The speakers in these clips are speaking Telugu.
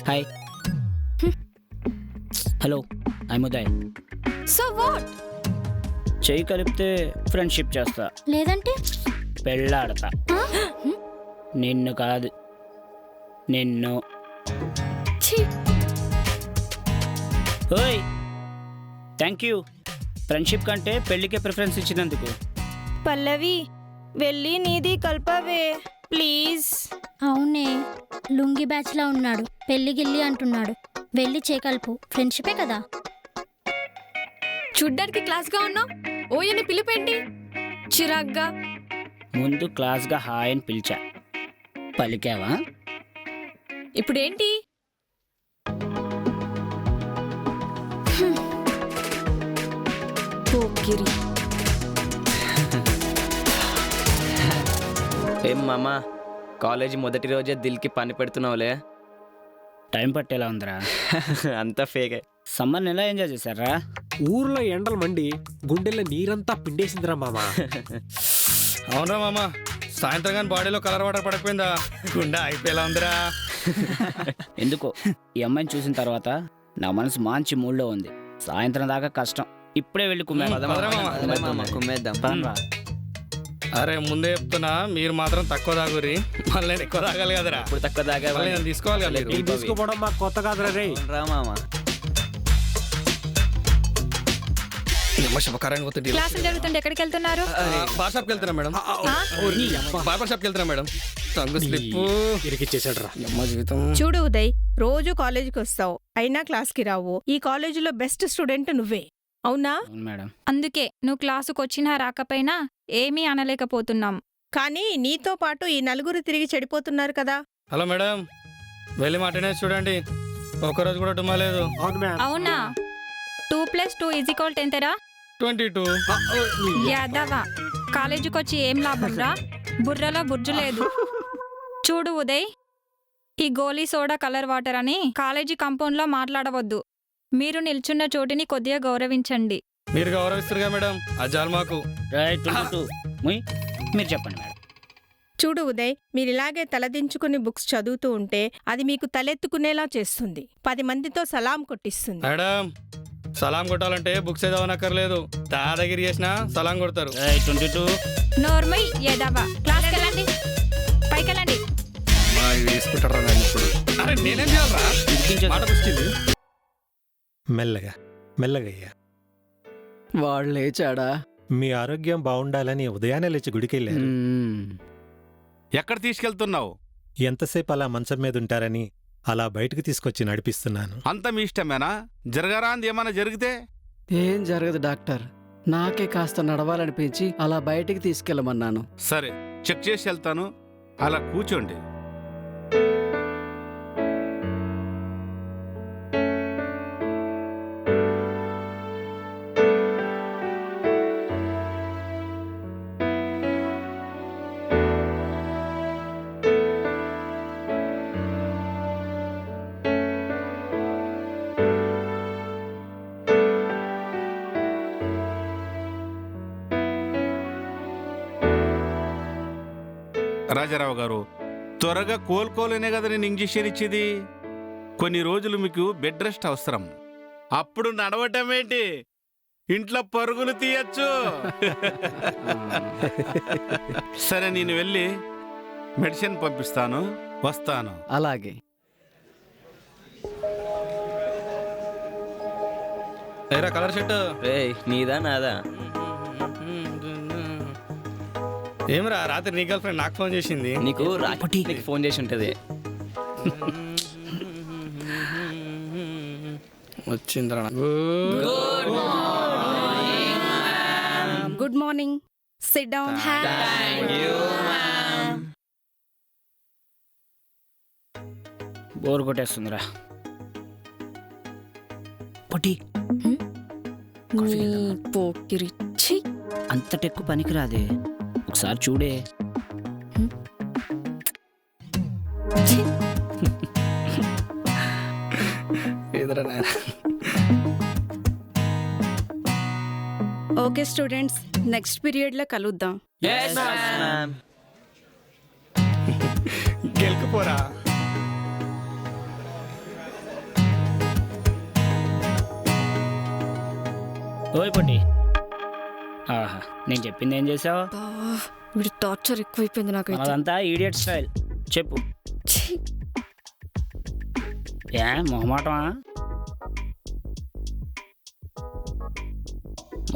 Hi. Hello, I'm Uday. So what? చెయ్యి కలిపితే ఫ్రెండ్షిప్ చేస్తా, లేదంటే పెళ్ళాడతా. నిన్ను కాదు, నిన్ను. ఓయ్, థ్యాంక్ యూ. ఫ్రెండ్షిప్ కంటే పెళ్ళికే ప్రిఫరెన్స్ ఇచ్చినందుకు. పల్లవి వెళ్ళి నీది కల్పవే ప్లీజ్. అవునే, లుంగి బ్యాచ్ లా ఉన్నాడు, పెళ్లి గిల్లి అంటున్నాడు. వెళ్ళి చేకల్పు, ఫ్రెండ్షిపే కదా. చూడ్డానికి క్లాస్ గా ఉన్నావు, ఓయని పిలిపేంటి చిరాగ్గా? ముందు క్లాస్గా హాయ్ అని పిలిచా, పలికావా? ఇప్పుడేంటి? పోకిరి. ఏం మామా, కాలేజీ మొదటి రోజే దిల్కి పని పెడుతున్నావులే. టైం పట్టేలా ఉందిరా. అంతా ఫేకే. సమ్మర్ని ఎలా ఎంజాయ్ చేశారా? ఊర్లో ఎండలు మండి గుండెల్లో నీరంతా పిండేసిందిరా మామా. అవునరా మామ, సాయంత్రం కానీ బాడీలో కలర్ వాటర్ పడకపోయిందా? గుండె అయిపోయేలా ఉందిరా. ఎందుకో ఈ అమ్మాయిని చూసిన తర్వాత నా మనసు మంచి మూడ్లో ఉంది. సాయంత్రం దాకా కష్టం, ఇప్పుడే వెళ్ళి కుమ్మేద్దాం. అరే ముందే చెప్తున్నా, మీరు మాత్రం తక్కువ తాగురి, మళ్ళీ నేను ఎక్కువ తాగాలి కదరా. ఇప్పుడు తక్కువ దాకా మళ్ళీ నేను తీసుకోవాలి కదా. నీకు తీసుకుపోవడం మాకు కొత్త కాదురా రే. రా మామా. క్లాస్ జరుగుతుంటే ఎక్కడికి వెళ్తున్నారు? బార్ షాప్కి వెళ్తున్నా మేడం. బార్బర్ షాప్కి వెళ్తున్నా మేడం. టంగు స్లిప్ ఇరికిచ్చేసాడు రా. జీవితం. చూడు ఉదయ్, రోజు కాలేజీకి వస్తావు, అయినా క్లాస్కి రావు. ఈ కాలేజీలో బెస్ట్ స్టూడెంట్ నువ్వే, అవునా? అవును మేడం. అందుకే నువ్వు క్లాసుకు వచ్చినా రాకపోయినా ఏమీ అనలేకపోతున్నాం. కానీ నీతో పాటు ఈ నలుగురు తిరిగి చెడిపోతున్నారు కదా. హలో మేడం, వెళ్ళి మా అటెండెన్స్ చూడండి, ఒక్కరోజు కూడా డుమ్మా లేదు. అవును మ్యామ్. అవునా? 2+2 = 10 22. యాదవా, కాలేజీకి వచ్చి ఏం లాభం రా? బుర్రలో బుర్జు లేదు. చూడు ఉదయ్, ఈ గోలీ సోడా కలర్ వాటర్ అని కాలేజీ కాంపౌండ్లో మాట్లాడవద్దు. మీరు నిల్చున్న చోటిని కొద్దిగా గౌరవించండి. మీరు గౌరవిస్తురుగా మేడం, అజాల్ మాకు. రైట్, మీరు చెప్పండి మేడం. చూడు ఉదయ్, మీరిలాగే తలదించుకుని బుక్స్ చదువుతూ ఉంటే అది మీకు తలెత్తుకునేలా చేస్తుంది, 10 మందితో సలాం కొట్టిస్తుంది. మేడం, సలాం కొట్టాలంటే బుక్స్ చదవనక్కర్లేదు, దాదాగిరి చేసినా సలాం కొడతారు. రైట్, 22. నోర్మై యాదవా, క్లాస్కి వెళ్ళండి, పైకి వెళ్ళండి. అరే నేనేం చేయాలరా? మాట పుచ్చింది. మెల్లగా మెల్లగా అయ్యా. వాడు లేచాడా? మీ ఆరోగ్యం బాగుండాలని ఉదయాన్నే లేచి గుడికెళ్ళారు. ఎక్కడ తీసుకెళ్తున్నావు? ఎంతసేపు అలా మంచం మీద ఉంటారని అలా బయటకు తీసుకొచ్చి నడిపిస్తున్నాను. అంత మీ ఇష్టమేనా? జరగరాంది ఏమైనా జరిగితే? ఏం జరగదు డాక్టర్, నాకే కాస్త నడవాలనిపించి అలా బయటికి తీసుకెళ్ళమన్నాను. సరే, చెక్ చేసి వెళ్తాను, అలా కూర్చోండి. రాజారావు గారు, త్వరగా కోలుకోలేనే కదా నేను ఇంజెక్షన్ ఇచ్చేది. కొన్ని రోజులు మీకు బెడ్ రెస్ట్ అవసరం. అప్పుడు నడవటమేంటి, ఇంట్లో పరుగులు తీయచ్చు. సరే, నేను వెళ్ళి మెడిసిన్ పంపిస్తాను, వస్తాను. అలాగే. ఏరా కలర్ షర్ట్, రేయ్, నీదా నాదా? ఏమరా రాత్రి నీ గర్ల్ ఫ్రెండ్ నాకు ఫోన్ చేసింది? నీకు నీకు ఫోన్ చేసి ఉంటది. వచ్చిందిరా. Good morning, sit down. Bore కొట్టేస్తుందిరా. పొట్టి, పోకిరి. అంతటెక్కు పనికిరాదే, ఒకసారి చూడే. ఓకే స్టూడెంట్స్, నెక్స్ట్ పీరియడ్లో కలుద్దాం. గెలుకుపోరా. ఓయ్ పొట్టి. ఆహా, నేను చెప్పింది ఏం చేసావు? వీడి టార్చర్ ఎక్కువైపోయింది నాకైతే. అదంతా ఈడియట్ స్టైల్. చెప్పు. ఛీ, ఏ మొహమాటమా?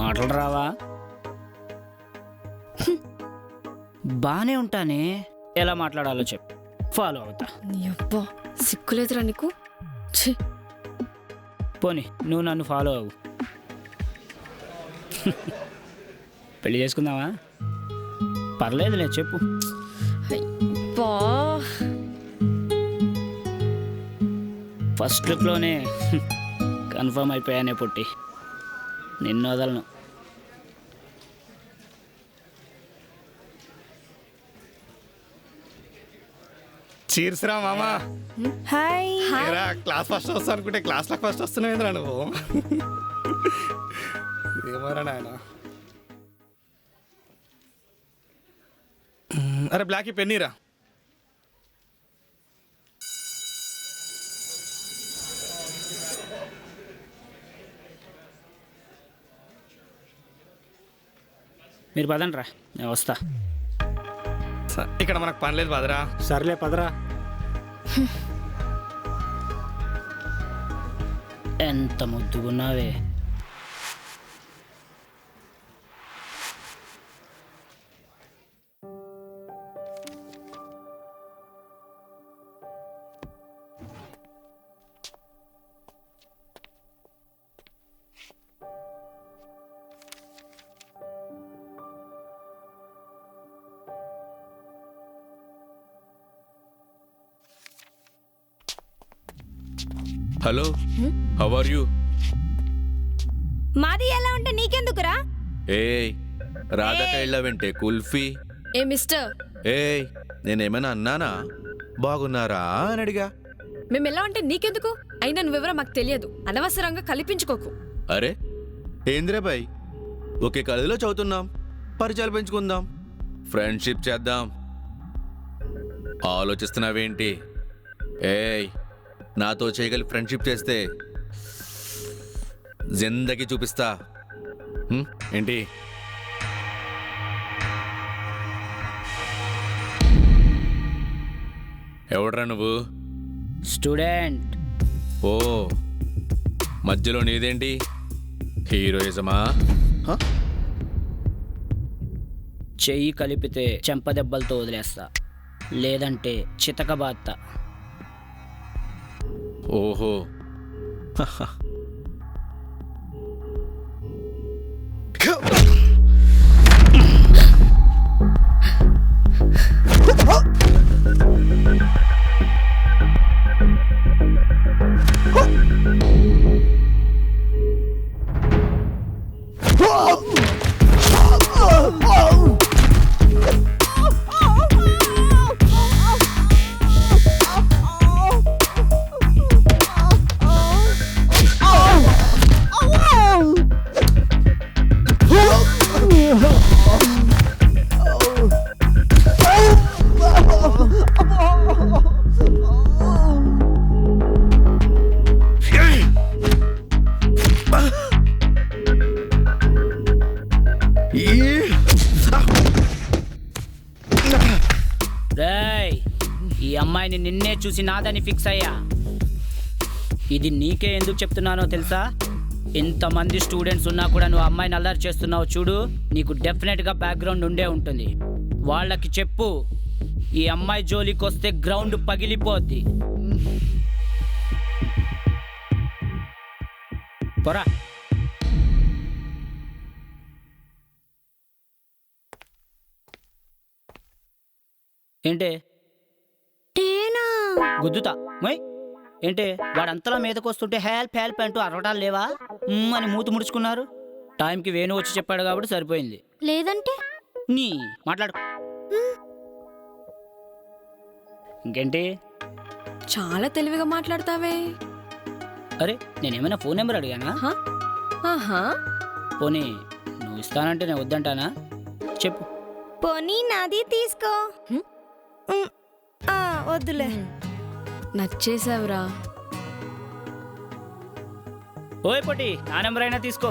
మాటలు రావా? బానే ఉంటానే. ఎలా మాట్లాడాలో చెప్పు, ఫాలో అవుతా. నీ అబ్బా సిగ్గులేదురా నీకు? ఛీ, పోనీ నువ్వు నన్ను ఫాలో అవ్వు. పెళ్లి చేసుకుందామా? పర్లేదులే, చెప్పు. బా ఫస్ట్ లుక్లోనే కన్ఫర్మ్ అయిపోయానే పుట్టి. నిన్ను వదలను. చీర్స్ రా మామా. హాయ్. ఏరా, క్లాస్ ఫస్ట్ వస్తా అనుకుంటే క్లాస్లో ఫస్ట్ వస్తున్నావేంద్రా నువ్వు? ఏమరా నాయన. అరే బ్లాక్ పెన్నీరా. మీరు పదండి రా, నేను వస్తా. ఇక్కడ మనకు పని లేదు పదరా. సర్లే పదరా. ఎంత ముద్దుగున్నావే. Hello, how are you? మాది ఎలా ఉంటే నీకెందుకురా? ఏయ్, రాధక వెళ్ళావంటే కుల్ఫీ. ఏ మిస్టర్, ఏయ్, నేనేమైనా అన్నానా? బాగున్నారా అని అడిగా. మేము ఎలా అంటే నీకెందుకు? అయినా నువ్వు వివరం మాకు తెలియదు, అనవసరంగా కల్పించుకోకు. అరే ఏంద్రే బాయ్, ఒకే కాలేజీలో చదువుతున్నాం, పరిచయాలు పెంచుకుందాం, ఫ్రెండ్షిప్ చేద్దాం. ఆలోచిస్తున్నావేంటి? ఏయ్, నాతో చేయగలి ఫ్రెండ్షిప్ చేస్తే జిందగీ చూపిస్తా. ఏంటి? ఎవడ్రా నువ్వు? స్టూడెంట్. ఓ, మధ్యలో నీదేంటి హీరోయిజమా? చెయ్యి కలిపితే చెంపదెబ్బలతో వదిలేస్తా, లేదంటే చితకబాత్తా. ఓహో, రేయ్, ఈ అమ్మాయిని నిన్నే చూసి నాదని ఫిక్స్ అయ్యా. ఇది నీకే ఎందుకు చెప్తున్నానో తెలుసా? ఇంతమంది స్టూడెంట్స్ ఉన్నా కూడా నువ్వు అమ్మాయిని అల్లరి చేస్తున్నావు చూడు, నీకు డెఫినెట్గా బ్యాక్గ్రౌండ్ ఉండే ఉంటుంది. వాళ్ళకి చెప్పు, ఈ అమ్మాయి జోలికి వస్తే గ్రౌండ్ పగిలిపోద్ది. పోరా. ఏంటే గుద్దుతా మై? ఏంటే వాడంతలా మీదకి వస్తుంటే హెల్ప్ హెల్ప్ అంటూ అరవటాలు లేవా? అని మూతి ముడుచుకున్నారు. టైంకి వేణు వచ్చి చెప్పాడు కాబట్టి సరిపోయింది. లేదంటే నీ మాట్లాడు. ఇంకేంటి? చాలా తెలివిగా మాట్లాడతావే. అరే, నేనేమైనా ఫోన్ నెంబర్ అడిగానా? ఆహా, పోనీ నువ్వు ఇస్తానంటే నేను వద్దంటానా? చెప్పు. పోనీ నాది తీసుకో. వద్దులే. నచ్చేసావురా. ఓయ్ పొట్టి, నా నెంబర్ అయినా తీసుకో.